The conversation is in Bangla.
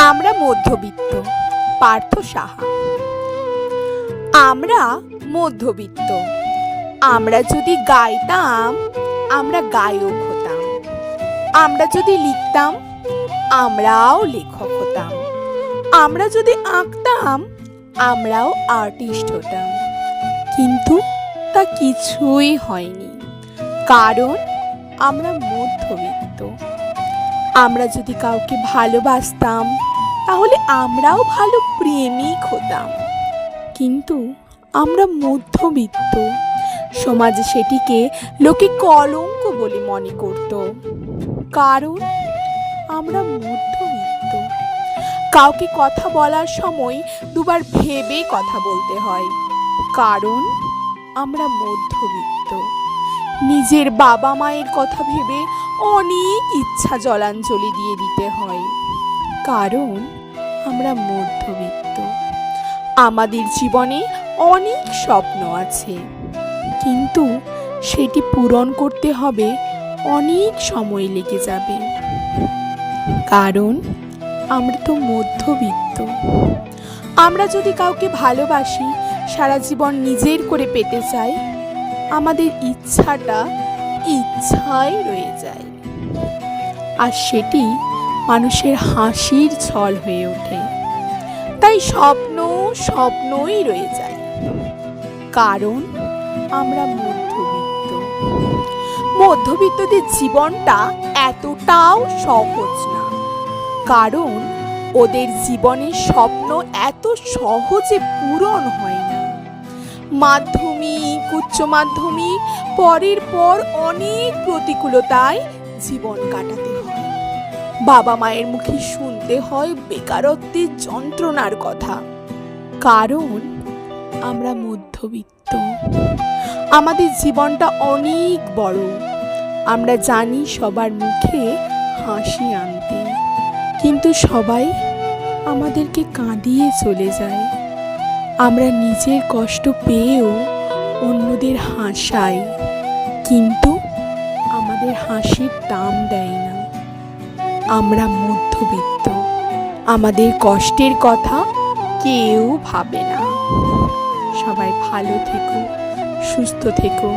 আমরা মধ্যবিত্ত। পার্থ সাহা। আমরা মধ্যবিত্ত। আমরা যদি গাইতাম, আমরা গায়ক হতাম। আমরা যদি লিখতাম, আমরাও লেখক হতাম। আমরা যদি আঁকতাম, আমরাও আর্টিস্ট হতাম। কিন্তু তা কিছুই হয়নি, কারণ আমরা মধ্যবিত্ত। আমরা যদি কাউকে ভালোবাসতাম, তাহলে আমরাও ভালো প্রেমিক হতাম। কিন্তু আমরা মধ্যবিত্ত। সমাজে সেটিকে লোকে কলঙ্ক বলে মনে করত, কারণ আমরা মধ্যবিত্ত। কাউকে কথা বলার সময় দুবার ভেবে কথা বলতে হয়, কারণ আমরা মধ্যবিত্ত। নিজের বাবা মায়ের কথা ভেবে অনেক ইচ্ছা জলাঞ্জলি দিয়ে দিতে হয়, কারণ আমরা মধ্যবিত্ত। আমাদের জীবনে অনেক স্বপ্ন আছে, কিন্তু সেটি পূরণ করতে হবে অনেক সময় লেগে যাবে, কারণ আমরা তো মধ্যবিত্ত। আমরা যদি কাউকে ভালোবাসি, সারা জীবন নিজের করে পেতে চাই, আমাদের ইচ্ছাটা ইচ্ছাই রয়ে যায়, আর সেটি মানুষের হাসির ছল হয়ে ওঠে। তাই স্বপ্ন স্বপ্নই রয়ে যায়, কারণ আমরা মধ্যবিত্ত। মধ্যবিত্তদের জীবনটা এতটাও সহজ না, কারণ ওদের জীবনের স্বপ্ন এত সহজে পূরণ হয় না। মাধ্যমিক, উচ্চ মাধ্যমিক, পরের পর অনেক প্রতিকূলতায় জীবন কাটাতে হয়। বাবা মায়ের মুখে শুনতে হয় বেকারত্বের যন্ত্রণার কথা, কারণ আমরা মধ্যবিত্ত। আমাদের জীবনটা অনেক বড়। আমরা জানি সবার মুখে হাসি আনতে, কিন্তু সবাই আমাদেরকে কাঁদিয়ে চলে যায়। আমরা নিজের কষ্ট পেয়েও অন্যদের হাসাই, কিন্তু আমাদের হাসির দাম দেয় না। আমরা মধ্যবিত্ত। আমাদের কষ্টের কথা কেউ ভাবে না। সবাই ভালো থেকো, সুস্থ থেকো।